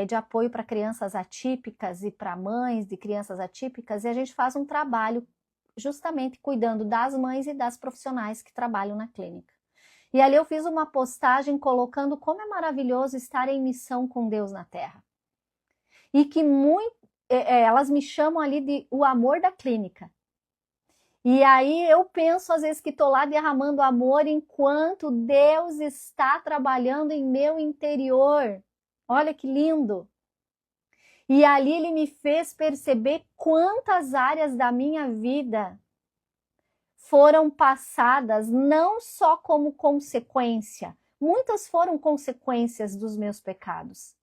de apoio para crianças atípicas e para mães de crianças atípicas, e a gente faz um trabalho justamente cuidando das mães e das profissionais que trabalham na clínica. E ali eu fiz uma postagem colocando como é maravilhoso estar em missão com Deus na Terra. E que elas me chamam ali de o amor da clínica. E aí eu penso às vezes que estou lá derramando amor enquanto Deus está trabalhando em meu interior. Olha que lindo! E ali ele me fez perceber quantas áreas da minha vida foram passadas não só como consequência, muitas foram consequências dos meus pecados,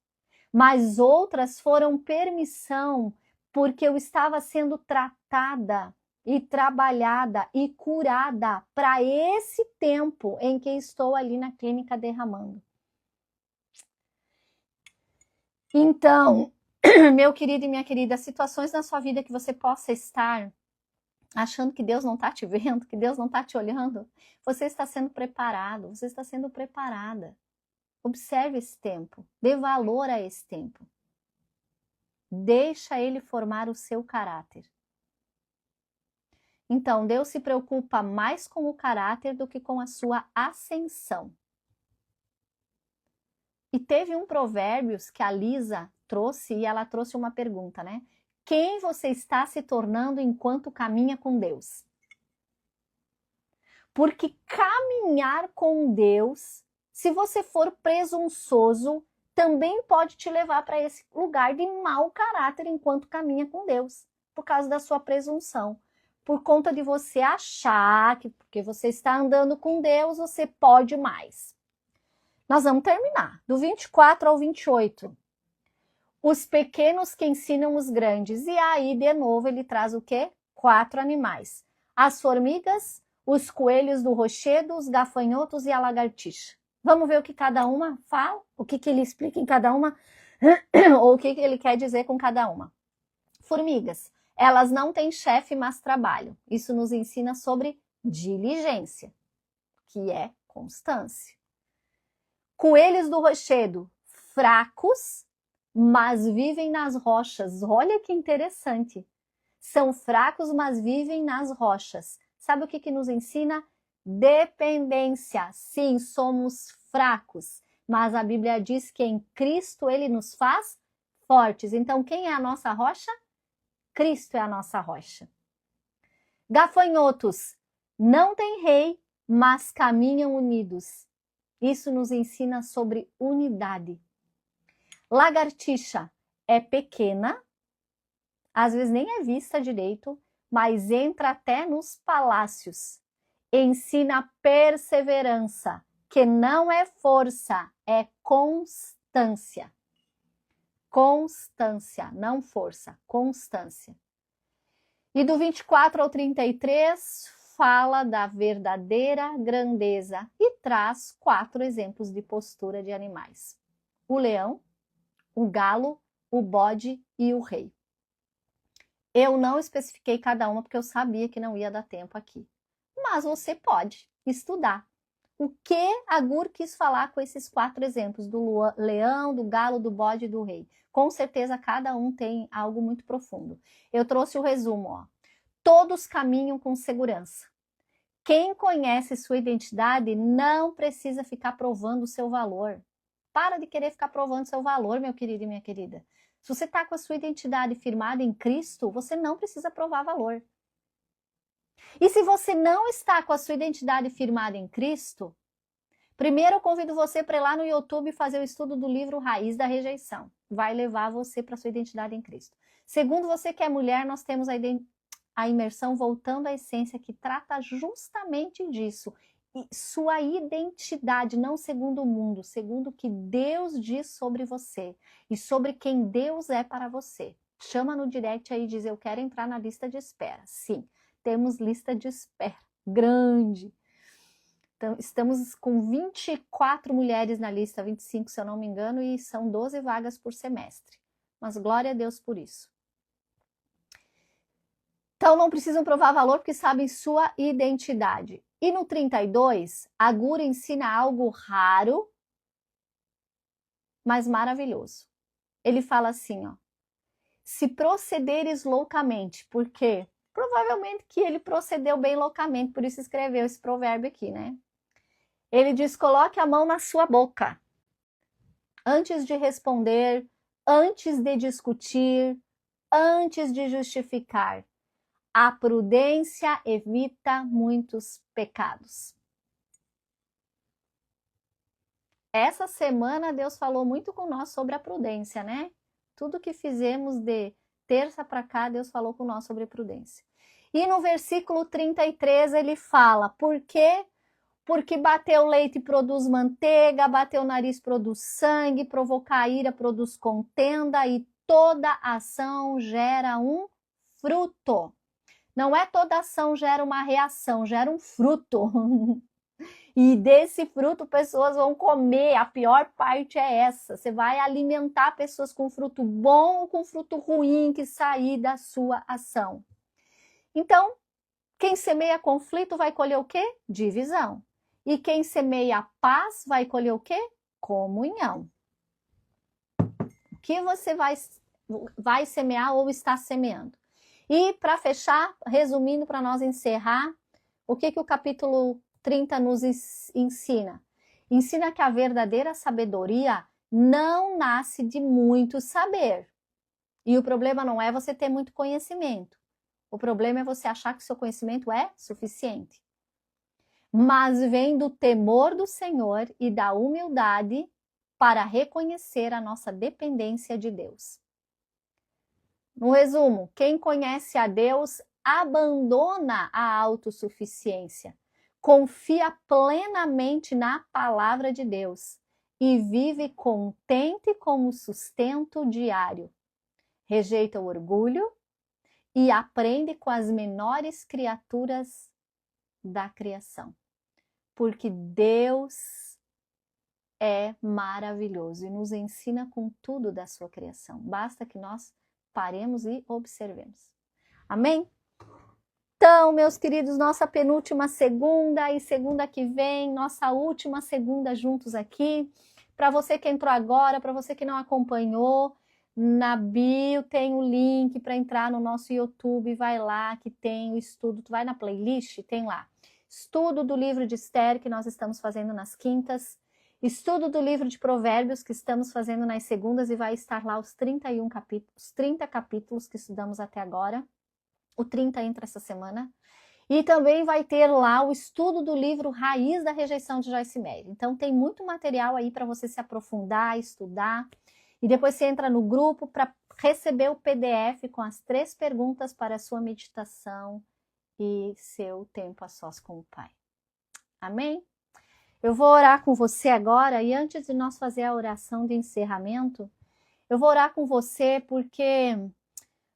mas outras foram permissão, porque eu estava sendo tratada e trabalhada e curada para esse tempo em que estou ali na clínica derramando. Então, meu querido e minha querida, situações na sua vida que você possa estar achando que Deus não está te vendo, que Deus não está te olhando, você está sendo preparado, você está sendo preparada. Observe esse tempo, dê valor a esse tempo. Deixa ele formar o seu caráter. Então, Deus se preocupa mais com o caráter do que com a sua ascensão. E teve um Provérbios que a Lisa trouxe, e ela trouxe uma pergunta, né? Quem você está se tornando enquanto caminha com Deus? Porque caminhar com Deus, se você for presunçoso, também pode te levar para esse lugar de mau caráter enquanto caminha com Deus, por causa da sua presunção. Por conta de você achar que porque você está andando com Deus, você pode mais. Nós vamos terminar, do 24 ao 28. Os pequenos que ensinam os grandes. E aí, de novo, ele traz o quê? 4 animais. As formigas, os coelhos do rochedo, os gafanhotos e a lagartixa. Vamos ver o que cada uma fala? O que ele explica em cada uma? Ou o que ele quer dizer com cada uma? Formigas. Elas não têm chefe, mas trabalham. Isso nos ensina sobre diligência, que é constância. Coelhos do rochedo. Fracos, mas vivem nas rochas. Olha que interessante. São fracos, mas vivem nas rochas. Sabe o que nos ensina? Dependência. Sim, somos fracos, mas a Bíblia diz que em Cristo ele nos faz fortes. Então, quem é a nossa rocha? Cristo é a nossa rocha. Gafanhotos. Não têm rei, mas caminham unidos. Isso nos ensina sobre unidade. Lagartixa é pequena, às vezes nem é vista direito, mas entra até nos palácios. Ensina perseverança, que não é força, é constância. Constância, não força, constância. E do 24 ao 33 fala da verdadeira grandeza e traz 4 exemplos de postura de animais. O leão, o galo, o bode e o rei. Eu não especifiquei cada uma porque eu sabia que não ia dar tempo aqui. Mas você pode estudar. O que a Gur quis falar com esses 4 exemplos, do leão, do galo, do bode e do rei? Com certeza cada um tem algo muito profundo. Eu trouxe o resumo, ó. Todos caminham com segurança. Quem conhece sua identidade não precisa ficar provando o seu valor. Para de querer ficar provando seu valor, meu querido e minha querida. Se você está com a sua identidade firmada em Cristo, você não precisa provar valor. E se você não está com a sua identidade firmada em Cristo, primeiro eu convido você para ir lá no YouTube fazer o estudo do livro Raiz da Rejeição. Vai levar você para a sua identidade em Cristo. Segundo, você que é mulher, nós temos a imersão Voltando à Essência, que trata justamente disso. E sua identidade, não segundo o mundo, segundo o que Deus diz sobre você e sobre quem Deus é para você. Chama no direct aí e diz, eu quero entrar na lista de espera. Sim, temos lista de espera grande. Então, estamos com 24 mulheres na lista, 25 se eu não me engano, e são 12 vagas por semestre. Mas glória a Deus por isso. Então, não precisam provar valor porque sabem sua identidade. E no 32, a Guru ensina algo raro, mas maravilhoso. Ele fala assim, ó. Se procederes loucamente, porque provavelmente que ele procedeu bem loucamente, por isso escreveu esse provérbio aqui, né? Ele diz, coloque a mão na sua boca. Antes de responder, antes de discutir, antes de justificar. A prudência evita muitos pecados. Essa semana Deus falou muito com nós sobre a prudência, né? Tudo que fizemos de terça para cá, Deus falou com nós sobre prudência. E no versículo 33 ele fala, por quê? Porque bater o leite produz manteiga, bater o nariz produz sangue, provocar ira produz contenda e toda ação gera um fruto. Não é toda ação gera uma reação, gera um fruto. E desse fruto pessoas vão comer. A pior parte é essa. Você vai alimentar pessoas com fruto bom ou com fruto ruim que sair da sua ação. Então, quem semeia conflito vai colher o quê? Divisão. E quem semeia paz vai colher o quê? Comunhão. O que você vai semear ou está semeando? E para fechar, resumindo, para nós encerrar, o que o capítulo 30 nos ensina? Ensina que a verdadeira sabedoria não nasce de muito saber. E o problema não é você ter muito conhecimento. O problema é você achar que seu conhecimento é suficiente. Mas vem do temor do Senhor e da humildade para reconhecer a nossa dependência de Deus. No resumo, quem conhece a Deus abandona a autossuficiência, confia plenamente na palavra de Deus e vive contente com o sustento diário. Rejeita o orgulho e aprende com as menores criaturas da criação. Porque Deus é maravilhoso e nos ensina com tudo da sua criação. Basta que nós paremos e observemos. Amém? Então, meus queridos, nossa penúltima segunda e segunda que vem, nossa última segunda juntos aqui. Para você que entrou agora, para você que não acompanhou, na bio tem o link para entrar no nosso YouTube, vai lá que tem o estudo, tu vai na playlist, tem lá. Estudo do livro de Esther, que nós estamos fazendo nas quintas. Estudo do livro de Provérbios, que estamos fazendo nas segundas, e vai estar lá os 31 capítulos, 30 capítulos que estudamos até agora. O 30 entra essa semana. E também vai ter lá o estudo do livro Raiz da Rejeição de Joyce Meyer. Então tem muito material aí para você se aprofundar, estudar. E depois você entra no grupo para receber o PDF com as 3 perguntas para a sua meditação e seu tempo a sós com o Pai. Amém? Eu vou orar com você agora, e antes de nós fazer a oração de encerramento, eu vou orar com você porque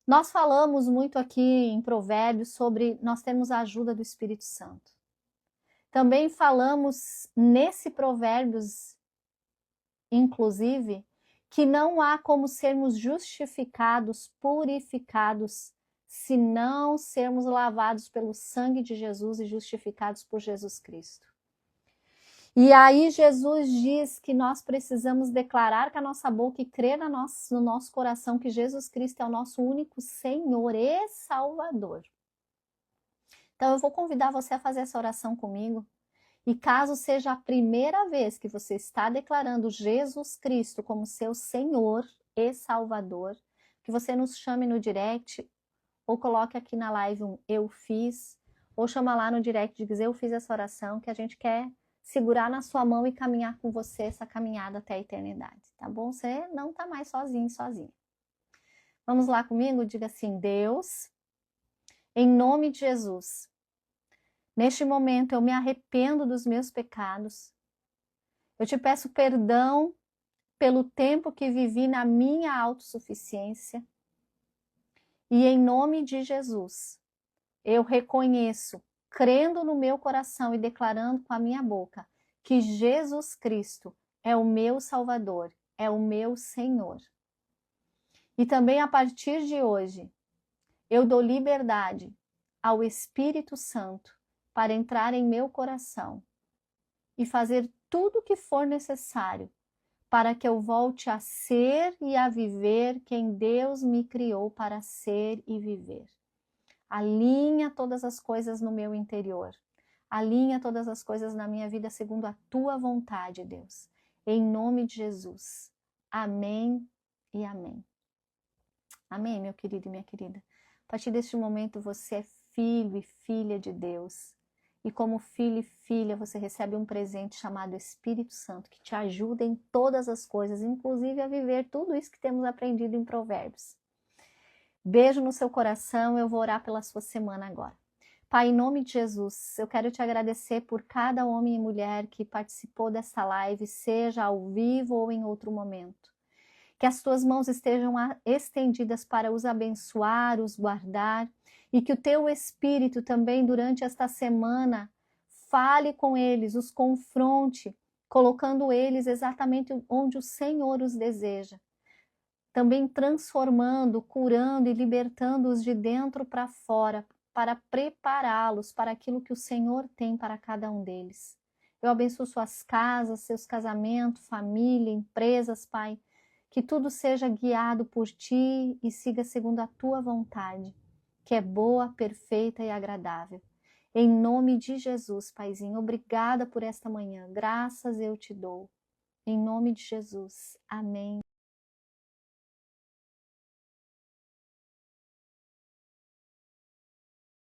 nós falamos muito aqui em Provérbios sobre nós termos a ajuda do Espírito Santo. Também falamos nesse Provérbios, inclusive, que não há como sermos justificados, purificados, se não sermos lavados pelo sangue de Jesus e justificados por Jesus Cristo. E aí Jesus diz que nós precisamos declarar com a nossa boca e crer no nosso coração que Jesus Cristo é o nosso único Senhor e Salvador. Então eu vou convidar você a fazer essa oração comigo. E caso seja a primeira vez que você está declarando Jesus Cristo como seu Senhor e Salvador, que você nos chame no direct ou coloque aqui na live um eu fiz, ou chama lá no direct e diz eu fiz essa oração, que a gente quer segurar na sua mão e caminhar com você essa caminhada até a eternidade, tá bom? Você não tá mais sozinho, sozinha. Vamos lá comigo? Diga assim, Deus, Em nome de Jesus. Neste momento eu me arrependo dos meus pecados. Eu te peço perdão pelo tempo que vivi na minha autossuficiência. E em nome de Jesus, eu reconheço, crendo no meu coração e declarando com a minha boca, que Jesus Cristo é o meu Salvador, é o meu Senhor. E também a partir de hoje, eu dou liberdade ao Espírito Santo para entrar em meu coração e fazer tudo o que for necessário para que eu volte a ser e a viver quem Deus me criou para ser e viver. Alinha todas as coisas no meu interior. Alinha todas as coisas na minha vida segundo a tua vontade, Deus. Em nome de Jesus. Amém e amém. Amém, meu querido e minha querida. A partir deste momento você é filho e filha de Deus. E como filho e filha você recebe um presente chamado Espírito Santo, que te ajuda em todas as coisas, inclusive a viver tudo isso que temos aprendido em Provérbios. Beijo no seu coração, eu vou orar pela sua semana agora. Pai, em nome de Jesus, eu quero te agradecer por cada homem e mulher que participou dessa live, seja ao vivo ou em outro momento. Que as tuas mãos estejam estendidas para os abençoar, os guardar, e que o teu Espírito também durante esta semana fale com eles, os confronte, colocando eles exatamente onde o Senhor os deseja. Também transformando, curando e libertando-os de dentro para fora, para prepará-los para aquilo que o Senhor tem para cada um deles. Eu abençoo suas casas, seus casamentos, família, empresas, Pai. Que tudo seja guiado por Ti e siga segundo a Tua vontade, que é boa, perfeita e agradável. Em nome de Jesus, Paizinho, obrigada por esta manhã. Graças eu te dou. Em nome de Jesus. Amém.